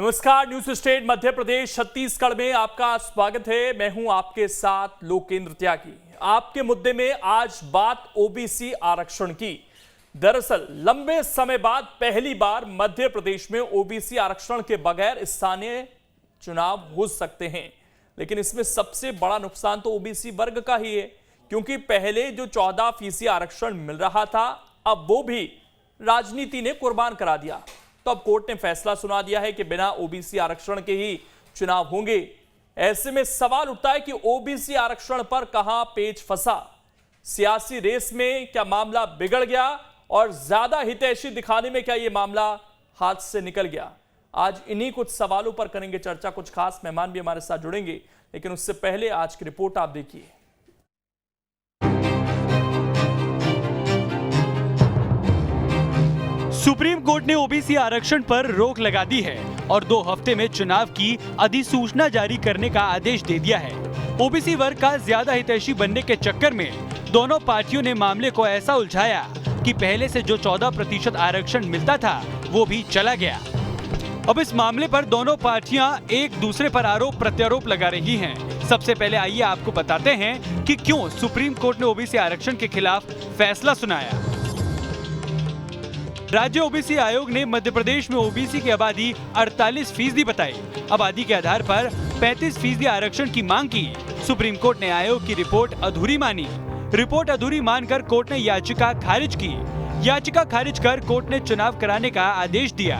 नमस्कार, news state Madhya Pradesh Chhattisgarh में आपका स्वागत है। मैं हूं आपके साथ लोकेंद्र त्यागी। आपके मुद्दे में आज बात ओबीसी आरक्षण की। दरअसल लंबे समय बाद पहली बार मध्य प्रदेश में ओबीसी आरक्षण के बगैर स्थानीय चुनाव हो सकते हैं, लेकिन इसमें सबसे बड़ा नुकसान तो ओबीसी वर्ग का ही है, क्योंकि पहले जो 14% आरक्षण मिल रहा था, अब वो भी राजनीति ने कुर्बान करा दिया। तो अब कोर्ट ने फैसला सुना दिया है कि बिना ओबीसी आरक्षण के ही चुनाव होंगे। ऐसे में सवाल उठता है कि ओबीसी आरक्षण पर कहां पेच फंसा? सियासी रेस में क्या मामला बिगड़ गया और ज्यादा हितैषी दिखाने में क्या यह मामला हाथ से निकल गया? आज इन्हीं कुछ सवालों पर करेंगे चर्चा। कुछ खास मेहमान भी हमारे साथ जुड़ेंगे, लेकिन उससे पहले आज की रिपोर्ट आप देखिए। सुप्रीम कोर्ट ने ओबीसी आरक्षण पर रोक लगा दी है और 2 हफ्ते में चुनाव की अधिसूचना जारी करने का आदेश दे दिया है। ओबीसी वर्ग का ज्यादा हितैषी बनने के चक्कर में दोनों पार्टियों ने मामले को ऐसा उलझाया कि पहले से जो 14% आरक्षण मिलता था वो भी चला गया। अब इस मामले पर दोनों पार्टियां एक दूसरे पर आरोप प्रत्यारोप लगा रही हैं। सबसे पहले आइए आपको बताते हैं कि क्यों सुप्रीम कोर्ट ने ओबीसी आरक्षण के खिलाफ फैसला सुनाया। राज्य ओबीसी आयोग ने मध्य प्रदेश में ओबीसी की आबादी 48% बताई। आबादी के आधार पर 35% आरक्षण की मांग की। सुप्रीम कोर्ट ने आयोग की रिपोर्ट अधूरी मानी। रिपोर्ट अधूरी मानकर कोर्ट ने याचिका खारिज की। याचिका खारिज कर कोर्ट ने चुनाव कराने का आदेश दिया।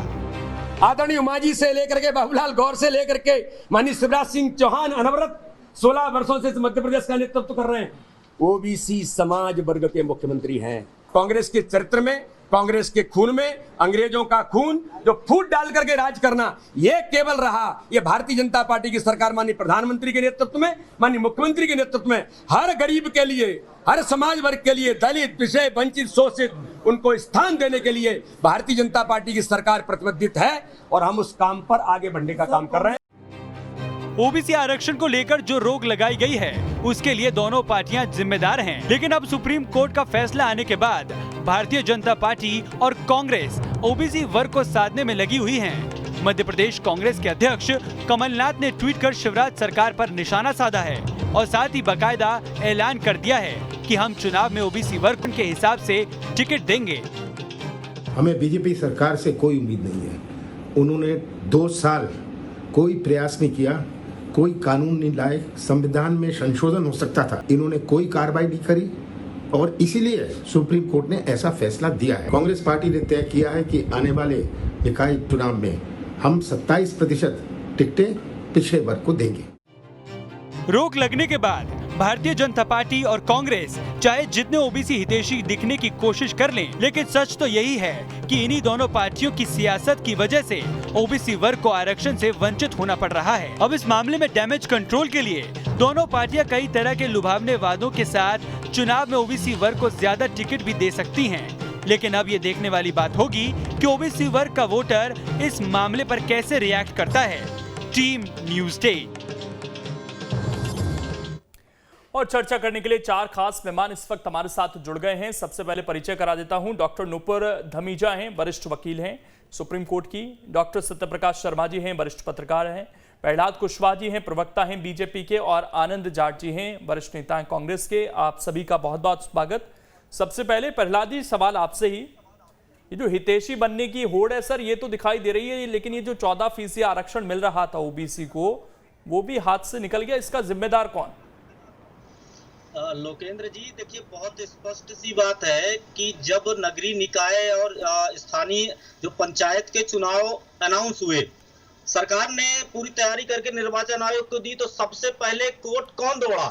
आदरणीय उमाजी से लेकर के बाबूलाल गौर से लेकर के माननीय शिवराज सिंह चौहान अनवरत 16 वर्षों से मध्य प्रदेश का नेतृत्व कर रहे हैं। ओबीसी समाज वर्ग के मुख्यमंत्री हैं। कांग्रेस के चरित्र में, कांग्रेस के खून में अंग्रेजों का खून जो फूट डाल करके राज करना, ये केवल रहा। ये भारतीय जनता पार्टी की सरकार माननीय प्रधानमंत्री के नेतृत्व में, माननीय मुख्यमंत्री के नेतृत्व में हर गरीब के लिए, हर समाज वर्ग के लिए, दलित, पिछड़े, वंचित, शोषित, उनको स्थान देने के लिए भारतीय जनता पार्टी की सरकार प्रतिबद्ध है और हम उस काम पर आगे बढ़ने का काम कर रहे हैं। ओबीसी आरक्षण को लेकर जो रोक लगाई गई है उसके लिए दोनों पार्टियां जिम्मेदार हैं। लेकिन अब सुप्रीम कोर्ट का फैसला आने के बाद भारतीय जनता पार्टी और कांग्रेस ओबीसी वर्ग को साधने में लगी हुई हैं। मध्य प्रदेश कांग्रेस के अध्यक्ष कमलनाथ ने ट्वीट कर शिवराज सरकार पर निशाना साधा है और साथ ही बाकायदा ऐलान कर दिया है कि हम चुनाव में ओबीसी वर्ग के हिसाब से टिकट देंगे। हमें बीजेपी सरकार से कोई उम्मीद नहीं है। उन्होंने 2 साल कोई प्रयास नहीं किया, कोई कानून नहीं लाए, संविधान में संशोधन हो सकता था, इन्होंने कोई कार्रवाई नहीं करी और इसीलिए सुप्रीम कोर्ट ने ऐसा फैसला दिया है। कांग्रेस पार्टी ने तय किया है कि आने वाले निकाय चुनाव में हम 27% टिकटें पिछड़े वर्ग को देंगे। रोक लगने के बाद भारतीय जनता पार्टी और कांग्रेस चाहे जितने ओबीसी हितैषी दिखने की कोशिश कर लें, लेकिन सच तो यही है कि इन्हीं दोनों पार्टियों की सियासत की वजह से ओबीसी वर्ग को आरक्षण से वंचित होना पड़ रहा है। अब इस मामले में डैमेज कंट्रोल के लिए दोनों पार्टियां कई तरह के लुभावने वादों के साथ चुनाव में ओबीसी वर्ग को ज्यादा टिकट भी दे सकती हैं। लेकिन अब ये देखने वाली बात होगी कि ओबीसी वर्ग का वोटर इस मामले पर कैसे रिएक्ट करता है। Team news state. और चर्चा करने के लिए 4 खास मेहमान इस वक्त हमारे साथ जुड़ गए हैं। सबसे पहले परिचय करा देता हूं। डॉक्टर नूपुर धमीजा हैं, वरिष्ठ वकील हैं सुप्रीम कोर्ट की। डॉक्टर सत्यप्रकाश शर्मा जी हैं, वरिष्ठ पत्रकार हैं। प्रहलाद कुशवाहा जी हैं, प्रवक्ता हैं बीजेपी के। और आनंद जाट जी हैं, वरिष्ठ नेता हैं कांग्रेस के। आप सभी का बहुत बहुत स्वागत। सबसे पहले प्रहलाद जी, सवाल आपसे ही। ये जो हितैषी बनने की होड़ है सर, ये तो दिखाई दे रही है, लेकिन ये जो 14% आरक्षण मिल रहा था ओबीसी को, वो भी हाथ से निकल गया। इसका जिम्मेदार कौन? लोकेंद्र जी, देखिए, बहुत स्पष्ट सी बात है कि जब नगरीय निकाय और स्थानीय जो पंचायत के चुनाव अनाउंस हुए, सरकार ने पूरी तैयारी करके निर्वाचन आयोग को दी, तो सबसे पहले कोर्ट कौन दौड़ा?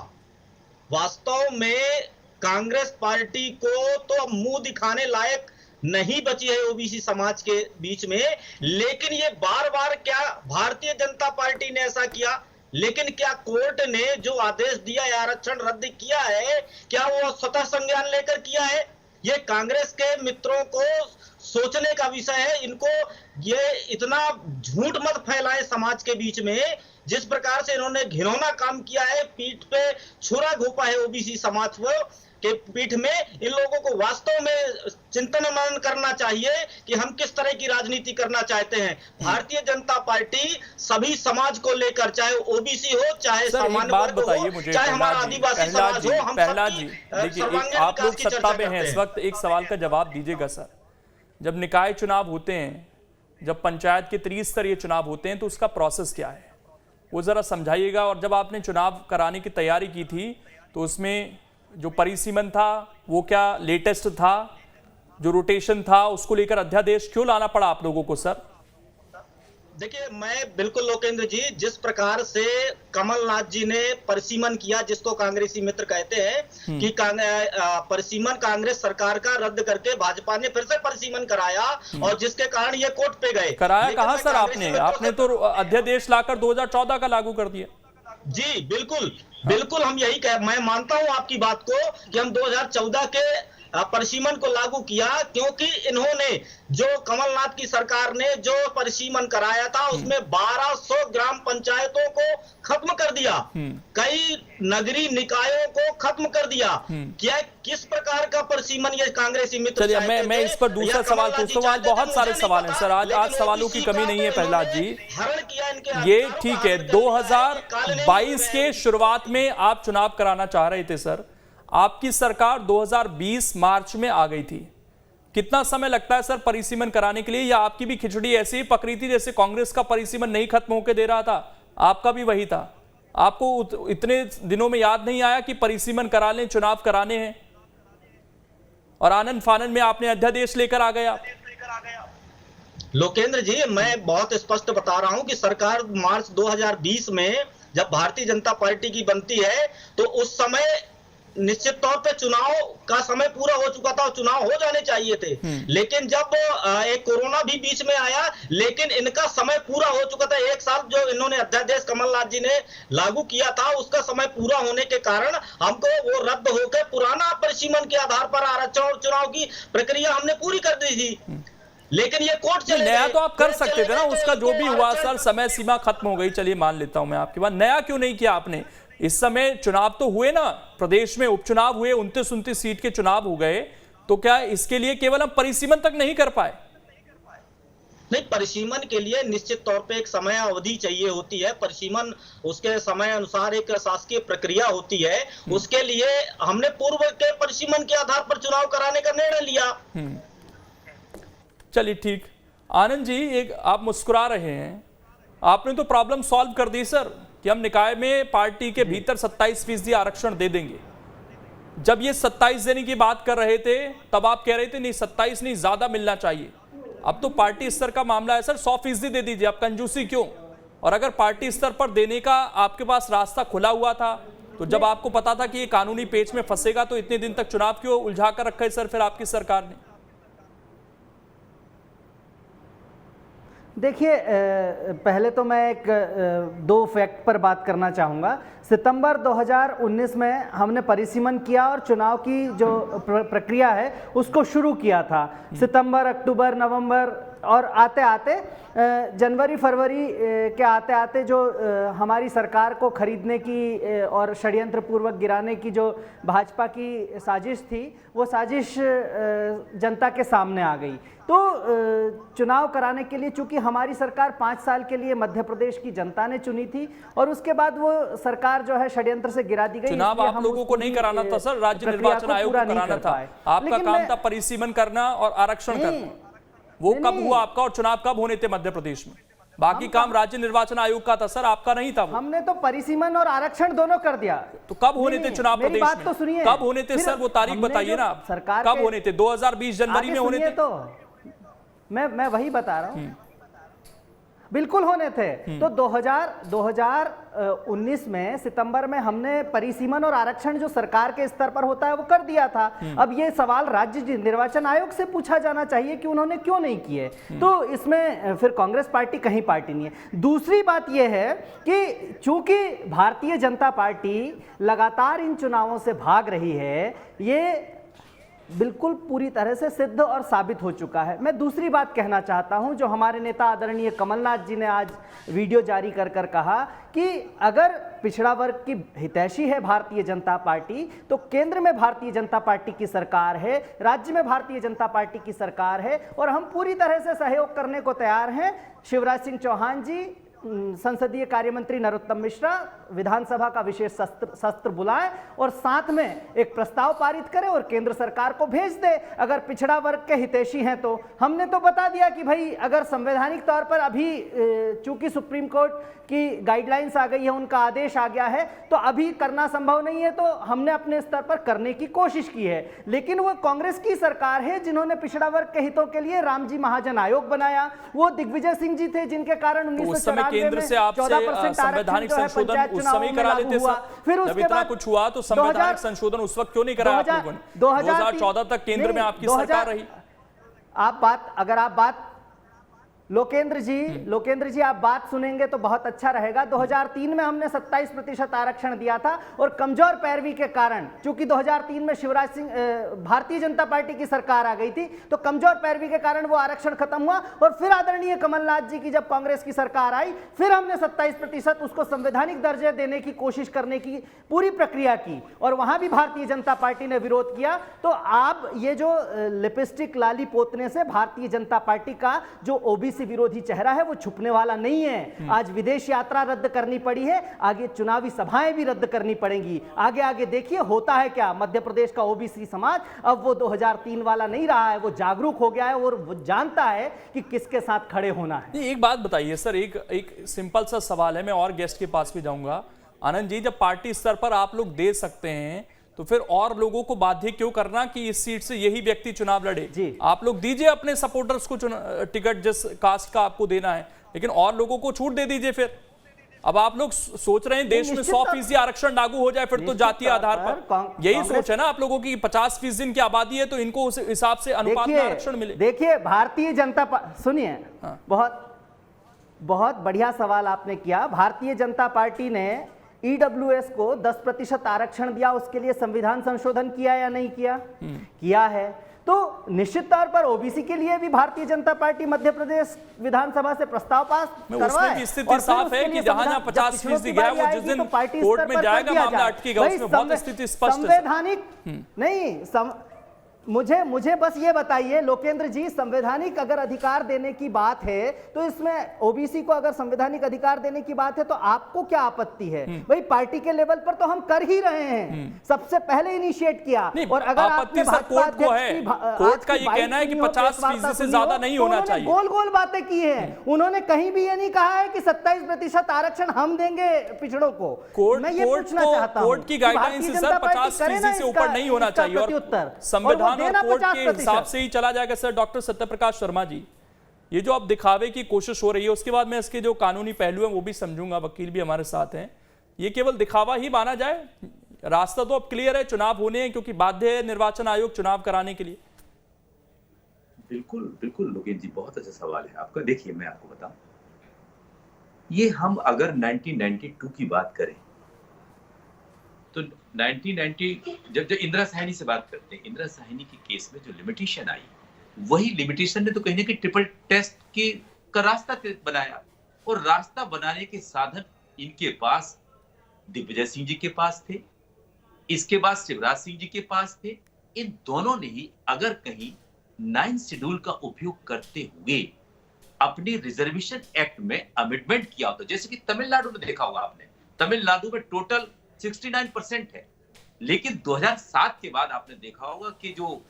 वास्तव में कांग्रेस पार्टी को तो मुंह दिखाने लायक नहीं बची है ओबीसी समाज के बीच में। लेकिन ये बार बार क्या भारतीय जनता पार्टी ने ऐसा किया? लेकिन क्या कोर्ट ने जो आदेश दिया है, आरक्षण रद्द किया है, क्या वो स्वतः संज्ञान लेकर किया है? ये कांग्रेस के मित्रों को सोचने का विषय है। इनको ये इतना झूठ मत फैलाएं समाज के बीच में जिस प्रकार से इन्होंने घिनौना काम किया है, पीठ पे छुरा घोंपा है ओबीसी समाज को के पीठ में, इन लोगों को वास्तव में चिंतन मनन करना चाहिए कि हम किस तरह की राजनीति करना चाहते हैं। भारतीय जनता पार्टी सभी समाज को लेकर, चाहे ओबीसी हो, चाहे सामान्य वर्ग हो, चाहे हमारा आदिवासी समाज हो, हम सबकी देखिए, आप लोग सत्ता में हैं इस वक्त, एक सवाल का जवाब दीजिएगा सर। जब निकाय चुनाव होते हैं, जब पंचायत के त्रिस्तरीय चुनाव होते हैं, तो उसका प्रोसेस क्या है वो जरा समझाइएगा। और जब आपने चुनाव कराने की तैयारी की थी तो उसमें जो परिसीमन था वो क्या लेटेस्ट था, जो रोटेशन था उसको लेकर अध्यादेश क्यों लाना पड़ा आप लोगों को सर? देखिए, मैं बिल्कुल लोकेंद्र जी, जिस प्रकार से कमलनाथ जी ने परिसीमन किया, जिसको कांग्रेसी मित्र कहते हैं कि परिसीमन कांग्रेस सरकार का रद्द करके भाजपा ने फिर से परिसीमन कराया और जिसके कारण ये कोर्ट पे गए। कराया कहां सर आपने तो अध्यादेश लाकर 2014 का लागू कर दिया। जी बिल्कुल बिल्कुल, हम यही मैं मानता हूं आपकी बात को कि हम 2014 के परिसीमन को लागू किया, क्योंकि इन्होंने, जो कमलनाथ की सरकार ने जो परिसीमन कराया था उसमें 1200 ग्राम पंचायतों को खत्म कर दिया, कई नगरीय निकायों को खत्म कर दिया। क्या किस प्रकार का परिसीमन ये कांग्रेसी मित्र? चलिए, मैं इस पर दूसरा सवाल पूछता हूं। आज बहुत सारे सवाल हैं सर, आज सवालों की कमी नहीं है प्रहलाद जी। हरण किया इनके, ये ठीक है, 2022 के शुरुआत में आप चुनाव कराना चाह रहे थे सर, आपकी सरकार 2020 मार्च में आ गई थी। कितना समय लगता है सर परिसीमन कराने के लिए, या आपकी भी खिचड़ी ऐसी ही पकड़ी थी जैसे कांग्रेस का परिसीमन नहीं खत्म होकर दे रहा था, आपका भी वही था? आपको इतने दिनों में याद नहीं आया कि परिसीमन करा लें, चुनाव कराने हैं, और आनंद फानन में आपने अध्यादेश लेकर आ गया? लोकेंद्र जी, मैं बहुत स्पष्ट बता रहा हूं कि सरकार मार्च 2020 में जब भारतीय जनता पार्टी की बनती है तो उस समय निश्चित तौर पे चुनाव का समय पूरा हो चुका था और चुनाव हो जाने चाहिए थे, लेकिन जब एक कोरोना भी बीच में आया, लेकिन इनका समय पूरा हो चुका था। एक साल जो इन्होंने अध्यादेश कमलनाथ जी ने लागू किया था, उसका समय पूरा होने के कारण हमको वो रद्द होकर पुराना परिसीमन के आधार पर आरक्षण और चुनाव की प्रक्रिया हमने पूरी कर दी थी। लेकिन ये कोर्ट चले नया तो आप कर सकते थे ना, उसका जो भी हुआ सर, समय सीमा खत्म हो गई, चलिए मान लेता हूं मैं आपकी बात। नया क्यों नहीं किया आपने? इस समय चुनाव तो हुए ना, प्रदेश में उपचुनाव हुए, 29 सीट के चुनाव हो गए, तो क्या इसके लिए केवल हम परिसीमन तक नहीं कर पाए? नहीं, परिसीमन के लिए निश्चित तौर पे एक समय अवधि चाहिए होती है। परिसीमन उसके समय अनुसार एक शासकीय प्रक्रिया होती है, उसके लिए हमने पूर्व के परिसीमन के आधार पर चुनाव कराने का निर्णय लिया। चलिए ठीक। आनंद जी, एक आप मुस्कुरा रहे हैं, आपने तो प्रॉब्लम सॉल्व कर दी सर कि हम निकाय में पार्टी के भीतर 27% आरक्षण दे देंगे। जब ये 27 देने की बात कर रहे थे तब आप कह रहे थे नहीं 27 नहीं, ज्यादा मिलना चाहिए। अब तो पार्टी स्तर का मामला है सर, 100% दे दीजिए, आप कंजूसी क्यों? और अगर पार्टी स्तर पर देने का आपके पास रास्ता खुला हुआ था, तो जब आपको पता था कि ये कानूनी पेच में फंसेगा, तो इतने दिन तक चुनाव क्यों उलझा कर रखा है सर फिर आपकी सरकार ने? देखिए, पहले तो मैं एक दो फैक्ट पर बात करना चाहूँगा। सितंबर 2019 में हमने परिसीमन किया और चुनाव की जो प्रक्रिया है उसको शुरू किया था। सितंबर, अक्टूबर, नवंबर और आते आते जनवरी फरवरी के आते आते जो हमारी सरकार को खरीदने की और षड्यंत्र पूर्वक गिराने की जो भाजपा की साजिश थी, वो साजिश जनता के सामने आ गई। तो चुनाव कराने के लिए, चूंकि हमारी सरकार 5 साल के लिए मध्य प्रदेश की जनता ने चुनी थी और उसके बाद वो सरकार जो है षड्यंत्र से गिरा दी गई। चुनाव आप लोगों को नहीं कराना था सर, राज्य निर्वाचन आयोग को कराना था। आपका काम था परिसीमन करना और आरक्षण करना। वो कब हुआ आपका, और चुनाव कब होने थे मध्य प्रदेश में? बाकी काम राज्य निर्वाचन आयोग का था सर, आपका नहीं था वो। हमने तो परिसीमन और आरक्षण दोनों कर दिया। तो कब होने थे चुनाव प्रदेश में? तो सुनिए, कब होने थे सर, वो तारीख बताइए ना आप। सरकार कब होने थे? 2020 जनवरी में होने थे। तो मैं वही बता रहा हूं, बिल्कुल होने थे। तो 2019 में सितंबर में हमने परिसीमन और आरक्षण जो सरकार के स्तर पर होता है वो कर दिया था। अब ये सवाल राज्य निर्वाचन आयोग से पूछा जाना चाहिए कि उन्होंने क्यों नहीं किए। तो इसमें फिर कांग्रेस पार्टी कहीं पार्टी नहीं है। दूसरी बात यह है कि चूंकि भारतीय जनता पार्टी लगातार इन चुनावों से भाग रही है, ये बिल्कुल पूरी तरह से सिद्ध और साबित हो चुका है। मैं दूसरी बात कहना चाहता हूं, जो हमारे नेता आदरणीय कमलनाथ जी ने आज वीडियो जारी कर कहा कि अगर पिछड़ा वर्ग की हितैषी है भारतीय जनता पार्टी, तो केंद्र में भारतीय जनता पार्टी की सरकार है, राज्य में भारतीय जनता पार्टी की सरकार है और हम पूरी तरह से सहयोग करने को तैयार हैं। शिवराज सिंह चौहान जी, संसदीय कार्य मंत्री नरोत्तम मिश्रा विधानसभा का विशेष सत्र बुलाएं और साथ में एक प्रस्ताव पारित करें और केंद्र सरकार को भेज दे। अगर पिछड़ा वर्ग के हितैषी हैं तो हमने तो बता दिया कि भाई अगर संवैधानिक तौर पर अभी चूंकि सुप्रीम कोर्ट की गाइडलाइंस आ गई है, उनका आदेश आ गया है, तो अभी करना संभव नहीं है, तो हमने अपने स्तर पर करने की कोशिश की है। लेकिन वो कांग्रेस की सरकार है जिन्होंने पिछड़ा वर्ग के हितों के लिए रामजी महाजन आयोग बनाया। वो दिग्विजय सिंह जी थे जिनके कारण 1994 केंद्र से आपसे संवैधानिक संशोधन उस समय करा लेते सर। फिर जब उसके इतना बाद कुछ हुआ तो संवैधानिक संशोधन उस वक्त क्यों नहीं कराया आप लोगों ने? 2014 तक केंद्र में आपकी सरकार रही। अगर आप बात लोकेंद्र जी आप बात सुनेंगे तो बहुत अच्छा रहेगा। 2003 में हमने 27% आरक्षण दिया था और कमजोर पैरवी के कारण, चूंकि 2003 में शिवराज सिंह भारतीय जनता पार्टी की सरकार आ गई थी, तो कमजोर पैरवी के कारण वो आरक्षण खत्म हुआ और फिर आदरणीय कमलनाथ जी की जब कांग्रेस की सरकार आई, फिर हमने 27% उसको संवैधानिक दर्जे देने की कोशिश करने की पूरी प्रक्रिया की और वहां भी भारतीय जनता पार्टी ने विरोध किया। तो आप ये जो लिपस्टिक लाली पोतने से भारतीय जनता पार्टी का जो ओबीसी विरोधी चेहरा है वो छुपने वाला नहीं है। आज विदेश यात्रा रद्द करनी पड़ी है, आगे चुनावी सभाएं भी रद्द करनी पड़ेंगी। आगे देखिए होता है क्या। मध्य प्रदेश का ओबीसी समाज अब वो 2003 वाला नहीं रहा है, वो जागरूक हो गया है और वो जानता है कि किसके साथ खड़े होना है। एक बात बताइए सर, एक सिंपल सा सवाल है, मैं और गेस्ट के पास भी जाऊंगा। आनंद जी, जब पार्टी स्तर पर आप लोग दे सकते हैं तो फिर और लोगों को बाध्य क्यों करना कि इस सीट से यही व्यक्ति चुनाव लड़े? जी। आप लोग दीजिए अपने सपोर्टर्स को टिकट जिस कास्ट का आपको देना है, लेकिन और लोगों को छूट दे दीजिए। फिर अब आप लोग सोच रहे हैं देश में 100% आरक्षण लागू हो जाए, फिर तो जातीय आधार पर यही सोच है ना आप लोगों की। 50% इनकी आबादी है तो इनको उस हिसाब से अनुपात में आरक्षण मिले। देखिए भारतीय जनता सुनिए, बहुत बढ़िया सवाल आपने किया। भारतीय जनता पार्टी ने ईडब्ल्यूएस को 10% आरक्षण दिया, उसके लिए संविधान संशोधन किया या नहीं किया? किया है। तो निश्चित तौर पर ओबीसी के लिए भी भारतीय जनता पार्टी मध्य प्रदेश विधानसभा से प्रस्ताव पास करवाए। उसमें स्थिति साफ है कि जहां 50% गया वो जिस दिन कोर्ट में जाएगा मामला अटकेगा, उसमें बहुत स्थिति स्पष्ट है। संवैधानिक नहीं, मुझे बस ये बताइए लोकेंद्र जी, संवैधानिक अगर अधिकार देने की बात है तो इसमें ओबीसी को अगर संवैधानिक अधिकार देने की बात है तो आपको क्या आपत्ति है? भाई पार्टी के लेवल पर तो हम कर ही रहे हैं, सबसे पहले इनिशिएट किया। और अगर आपत्ति सर कोर्ट को है, कोर्ट का ये कहना है कि 50% से ज्यादा नहीं होना चाहिए। गोल गोल बातें की है उन्होंने, कहीं भी ये नहीं कहा है कि 27% आरक्षण हम देंगे पिछड़ों को। मैं ये पूछना चाहता हूं, कोर्ट की गाइडलाइंस सर 50% से ऊपर नहीं होना चाहिए और संविधान और कोर्ट के हिसाब से ही चला जाएगा। सर डॉक्टर सत्यप्रकाश शर्मा जी, ये जो अब दिखावे की कोशिश हो रही है, उसके बाद मैं इसके जो कानूनी पहलू हैं वो भी समझूंगा, वकील भी हमारे साथ हैं। ये केवल दिखावा ही माना जाए? रास्ता तो अब क्लियर है, चुनाव होने हैं क्योंकि बाध्य है निर्वाचन आयोग चुनाव कराने के लिए। बिल्कुल बिल्कुल लोकेश जी, बहुत अच्छा सवाल है आपका। देखिए मैं आपको बताऊं, ये हम अगर 1992 की बात करें तो 1990 जब इंदिरा साहनी से बात करते हैं, इंदिरा साहनी के केस में जो लिमिटेशन आई, वही लिमिटेशन ने तो कहीं ना कहीं ट्रिपल टेस्ट का रास्ता बनाया। और रास्ता बनाने के साधन इनके पास दिग्विजय सिंह जी के पास थे, इसके बाद शिवराज सिंह जी के पास थे। इन दोनों ने ही अगर कहीं 9 शेड्यूल का उपयोग करते हुए अपनी रिजर्वेशन एक्ट में अमेंडमेंट किया होता, जैसे कि तमिलनाडु में देखा होगा आपने, तमिलनाडु में टोटल 69% है, लेकिन 2007 के बाद आपने देखा होगा कि जो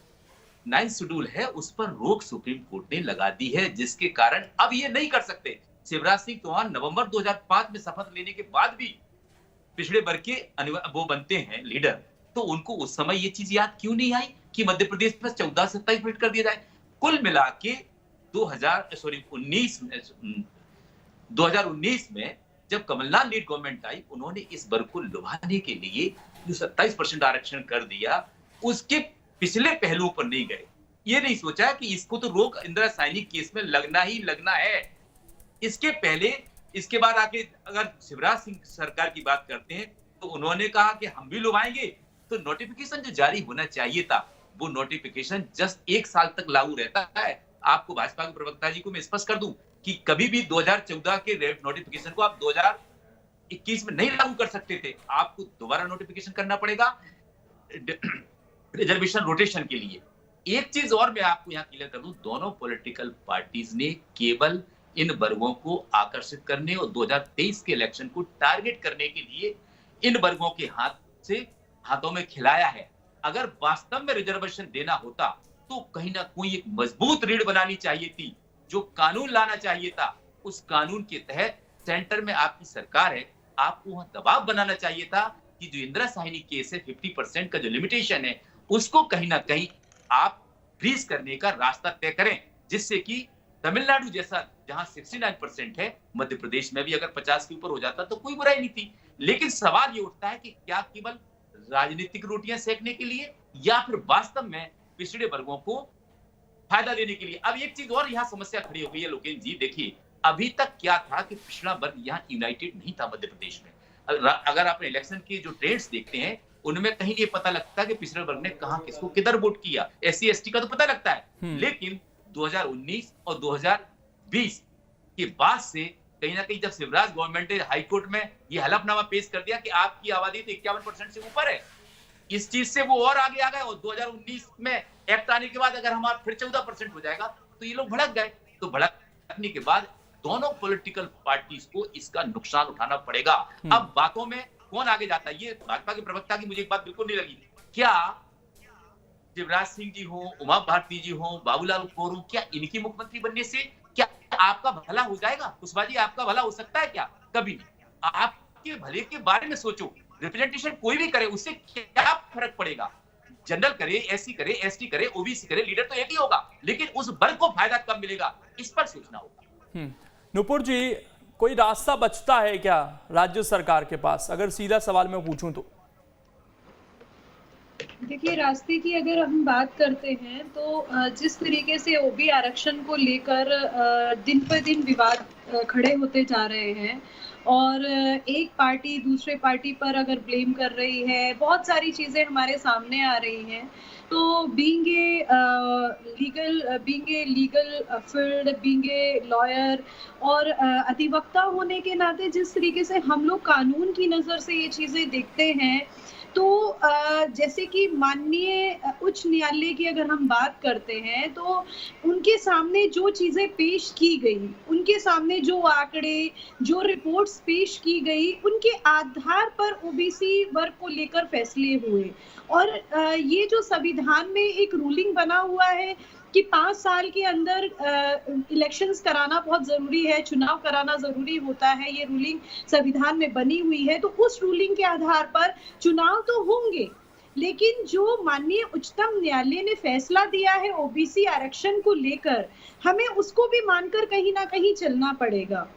9 शेड्यूल है उस पर रोक सुप्रीम कोर्ट ने लगा दी है, जिसके कारण अब ये नहीं कर सकते। शिवराज सिंह चौहान नवंबर 2005 में शपथ लेने के बाद भी पिछड़े वर्ग के वो बनते हैं लीडर, तो उनको उस समय ये चीज याद क्यों नहीं आई कि मध्य प्रदेश में 14 से 27% कर दिया जाए। कुल मिला के 2019 में जब कमलनाथ लीड गवर्नमेंट आई, उन्होंने इस वर्ग को लुभाने के लिए जो 27% आरक्षण कर दिया, उसके पिछले पहलुओं पर नहीं गए। ये नहीं सोचा कि इसको तो रोक इंदिरा साहनी केस में लगना ही लगना है। इसके पहले, इसके बाद आके अगर शिवराज सिंह सरकार की बात करते हैं तो उन्होंने कहा कि हम भी लुभाएंगे, तो नोटिफिकेशन जो जारी होना चाहिए था वो नोटिफिकेशन जस्ट 1 साल तक लागू रहता है। आपको भाजपा के प्रवक्ता जी को मैं स्पष्ट कर दूं कि कभी भी 2014 के नोटिफिकेशन को आप 2021 में नहीं लागू कर सकते थे। आपको दोबारा नोटिफिकेशन करना पड़ेगा रिजर्वेशन रोटेशन के लिए। एक चीज और मैं आपको यहाँ क्लियर कर दूं, दोनों पॉलिटिकल पार्टीज ने केवल इन वर्गों को आकर्षित करने और 2023 के इलेक्शन को टारगेट करने के लिए इन वर्गों के हाथों में खिलाया है। अगर वास्तव में रिजर्वेशन देना होता तो कहीं ना कोई एक मजबूत रीढ़ बनानी चाहिए थी, जो कानून लाना चाहिए था। उस कानून के तहत सेंटर में आपकी सरकार है, आपको वहां दबाव बनाना चाहिए था कि जो इंदिरा साहिनी केस है 50% का जो लिमिटेशन है उसको कहीं ना कहीं आप फ्रीज करने का रास्ता तय करें, जिससे कि तमिलनाडु जैसा जहां 69% है, मध्य प्रदेश में भी अगर 50 के ऊपर हो जाता तो कोई बुराई नहीं थी। लेकिन सवाल ये उठता है कि क्या केवल राजनीतिक रोटियां सेकने के लिए या फिर वास्तव में पिछड़े वर्गों को फायदा देने के लिए। अब एक चीज और यहाँ समस्या खड़ी हो गई है लोकेश जी, देखिए अभी तक क्या था कि पिछड़ा वर्ग यहाँ यूनाइटेड नहीं था मध्य प्रदेश में। अगर आप इलेक्शन के जो ट्रेंड्स देखते हैं उनमें कहीं ये पता लगता है कि पिछड़े वर्ग ने कहां किसको किधर वोट किया। SC ST का तो पता लगता है, लेकिन 2019 और 2020 के बाद से कहीं ना कहीं जब शिवराज गवर्नमेंट ने हाईकोर्ट में ये हलफनामा पेश कर दिया कि आपकी आबादी तो 51% से ऊपर है, इस चीज से वो और आगे आ गए और 2019 में एक्ट आने के बाद अगर हमारा फिर 14% हो जाएगा तो ये लोग भड़क गए। तो भड़कने के बाद दोनों पॉलिटिकल पार्टीज को इसका नुकसान उठाना पड़ेगा। अब बातों में कौन आगे जाता है, ये भाजपा के प्रवक्ता की मुझे एक बात बिल्कुल नहीं लगी। क्या शिवराज सिंह जी हो, उमा भारती जी हो, बाबूलाल गौर हो, क्या इनकी मुख्यमंत्री बनने से क्या आपका भला हो जाएगा? कुशवाहा जी, आपका भला हो सकता है क्या? कभी नहीं। आपके भले के बारे में सोचो। रिप्रेजेंटेशन कोई भी करे उससे क्या फर्क पड़ेगा? जनरल करे, SC करे, ST करे, OBC करे, लीडर तो एक ही होगा, लेकिन उस वर्ग को फायदा कब मिलेगा इस पर सोचना होगा। नुपुर जी, कोई रास्ता बचता है क्या राज्य सरकार के पास, अगर सीधा सवाल मैं पूछूं तो? देखिए, रास्ते की अगर हम बात करते हैं तो जिस तरीके से OB आरक्षण को लेकर दिन पर दिन विवाद खड़े होते जा रहे हैं और एक पार्टी दूसरे पार्टी पर अगर ब्लेम कर रही है, बहुत सारी चीजें हमारे सामने आ रही हैं, तो being a legal field, being a lawyer और अधिवक्ता होने के नाते जिस तरीके से हम लोग कानून की नजर से ये चीजें देखते हैं, तो जैसे कि माननीय उच्च न्यायालय की अगर हम बात करते हैं तो उनके सामने जो चीजें पेश की गई, उनके सामने जो आंकड़े, जो रिपोर्ट्स पेश की गई, उनके आधार पर OBC वर्ग को लेकर फैसले हुए। और ये जो संविधान में एक रूलिंग बना हुआ है कि 5 साल के अंदर इलेक्शंस कराना बहुत जरूरी है, चुनाव कराना जरूरी होता है, ये रूलिंग संविधान में बनी हुई है, तो उस रूलिंग के आधार पर चुनाव तो होंगे, लेकिन जो माननीय उच्चतम न्यायालय ने फैसला दिया है OBC आरक्षण को लेकर, हमें उसको भी मानकर कहीं ना कहीं चलना पड़ेगा।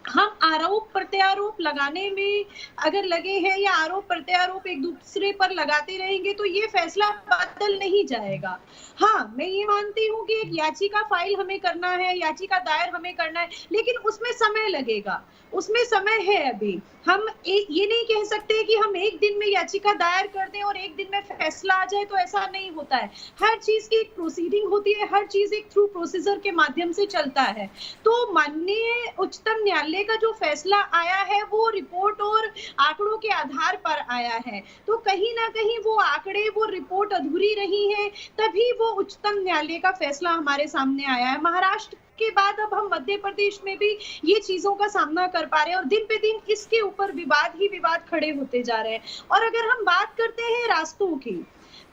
हम आरोप प्रत्यारोप लगाने में अगर लगे हैं या आरोप प्रत्यारोप एक दूसरे पर लगाते रहेंगे तो ये फैसला बदल नहीं जाएगा। हाँ, मैं ये मानती हूँ कि एक याचिका फाइल हमें करना है, याचिका दायर हमें करना है, लेकिन उसमें समय लगेगा, उसमें समय है। अभी हम ये नहीं कह सकते कि हम एक दिन में याचिका दायर कर दें और एक दिन में फैसला आ जाए, तो ऐसा नहीं होता है। हर चीज की एक प्रोसीडिंग होती है, हर चीज एक थ्रू प्रोसीजर के माध्यम से चलता है। तो माननीय उच्चतम न्यायालय का जो फैसला आया है वो रिपोर्ट और आंकड़ों के आधार पर आया है, तो कहीं ना कहीं वो आंकड़े, वो रिपोर्ट अधूरी रही है, तभी वो उच्चतम न्यायालय का फैसला हमारे सामने आया है। महाराष्ट्र के बाद अब हम मध्य प्रदेश में भी ये चीजों का सामना कर पा रहे हैं और दिन पे दिन इसके ऊपर विवाद ही विवाद खड़े होते जा रहे हैं। और अगर हम बात करते हैं रास्तों की,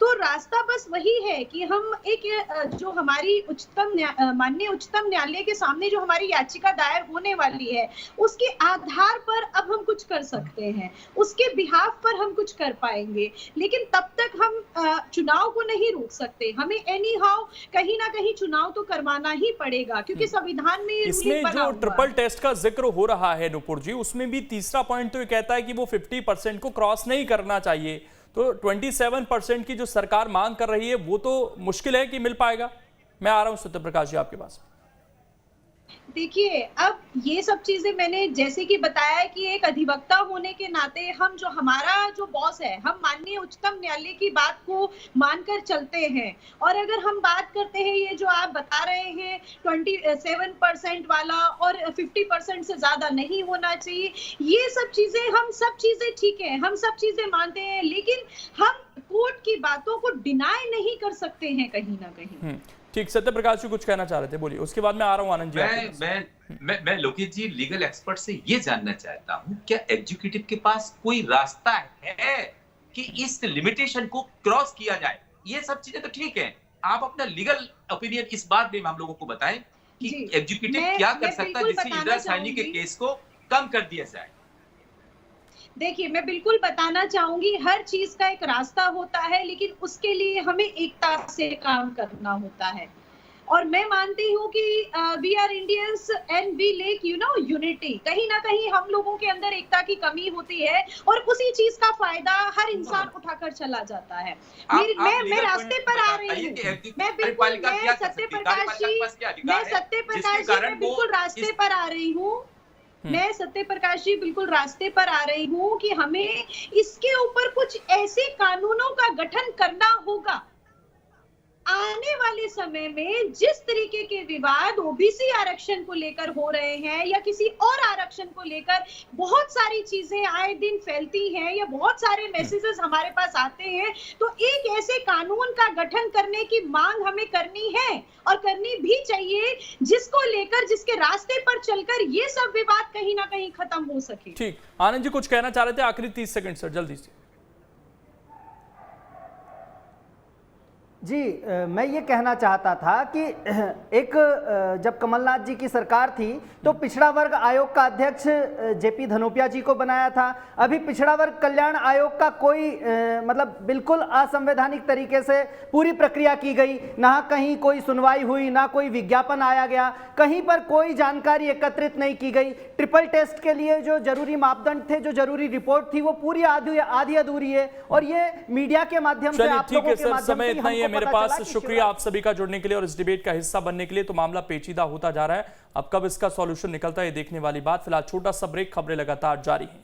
तो रास्ता बस वही है कि हम एक जो हमारी माननीय उच्चतम न्यायालय के सामने जो हमारी याचिका दायर होने वाली है, उसके आधार पर अब हम कुछ कर सकते हैं, उसके बिहाफ पर हम कुछ कर पाएंगे, लेकिन तब तक हम चुनाव को नहीं रोक सकते। हमें एनी हाउ कहीं ना कहीं चुनाव तो करवाना ही पड़ेगा, क्योंकि संविधान में इसमें जो ट्रिपल टेस्ट का जिक्र हो रहा है नुपुर जी, उसमें भी तीसरा पॉइंट तो ये कहता है कि वो 50% को क्रॉस नहीं करना चाहिए, तो 27% की जो सरकार मांग कर रही है वो तो मुश्किल है कि मिल पाएगा। मैं आ रहा हूं सत्य प्रकाश जी आपके पास। देखिए, अब ये सब चीजें मैंने जैसे कि बताया कि एक अधिवक्ता होने के नाते हम जो हमारा जो बॉस है, हम माननीय उच्चतम न्यायालय की बात को मानकर चलते हैं। और अगर हम बात करते हैं ये जो आप बता रहे हैं 27% वाला और 50% से ज्यादा नहीं होना चाहिए, ये सब चीजें, हम सब चीजें ठीक है, हम सब चीजें मानते हैं, लेकिन हम कोर्ट की बातों को डिनाई नहीं कर सकते हैं कहीं ना कहीं। ठीक, सत्य प्रकाश जी कुछ कहना चाह रहे थे, बोलिए, उसके बाद मैं आ रहा हूं आनंद जी। मैं लोकेश जी लीगल एक्सपर्ट से ये जानना चाहता हूं, क्या एग्जीक्यूटिव के पास कोई रास्ता है कि इस लिमिटेशन को क्रॉस किया जाए? ये सब चीजें तो ठीक है, आप अपना लीगल ओपिनियन इस बात में हम लोगों को बताएं कि एग्जीक्यूटिव क्या कर सकता है जिससे इंदिरा साहनी के केस को कम कर दिया जाए। देखिए, मैं बिल्कुल बताना चाहूंगी, हर चीज का एक रास्ता होता है, लेकिन उसके लिए हमें एकता से काम करना होता है। और मैं मानती हूँ कि we are Indians and we lack unity. कहीं ना कहीं हम लोगों के अंदर एकता की कमी होती है और उसी चीज का फायदा हर इंसान उठाकर चला जाता है। मैं रास्ते पर आ रही हूँ, मैं बिल्कुल, मैं सत्य प्रकाश जी, मैं बिल्कुल रास्ते पर आ रही हूँ, मैं सत्य प्रकाश जी बिल्कुल रास्ते पर आ रही हूँ कि हमें इसके ऊपर कुछ ऐसे कानूनों का गठन करना होगा। आने वाले समय में जिस तरीके के विवाद ओबीसी आरक्षण को लेकर हो रहे हैं या किसी और आरक्षण को लेकर बहुत सारी चीजें आए दिन फैलती हैं या बहुत सारे मैसेजेस हमारे पास आते हैं, तो एक ऐसे कानून का गठन करने की मांग हमें करनी है और करनी भी चाहिए, जिसको लेकर, जिसके रास्ते पर चलकर ये सब विवाद कहीं ना कहीं खत्म हो सके। ठीक, आनंद जी कुछ कहना चाह रहे थे, आखिरी 30 सेकंड सर, जल्दी से। जी, मैं ये कहना चाहता था कि एक जब कमलनाथ जी की सरकार थी तो पिछड़ा वर्ग आयोग का अध्यक्ष जेपी धनोपिया जी को बनाया था। अभी पिछड़ा वर्ग कल्याण आयोग का कोई मतलब बिल्कुल असंवैधानिक तरीके से पूरी प्रक्रिया की गई, ना कहीं कोई सुनवाई हुई, ना कोई विज्ञापन आया गया, कहीं पर कोई जानकारी एकत्रित नहीं की गई। ट्रिपल टेस्ट के लिए जो जरूरी मापदंड थे, जो जरूरी रिपोर्ट थी, वो पूरी आधी अधूरी है और ये मीडिया के माध्यम से, आप लोगों के माध्यम से मेरे पास। शुक्रिया आप सभी का जुड़ने के लिए और इस डिबेट का हिस्सा बनने के लिए। तो मामला पेचीदा होता जा रहा है, अब कब इसका सॉल्यूशन निकलता है ये देखने वाली बात। फिलहाल छोटा सा ब्रेक, खबरें लगातार जारी हैं।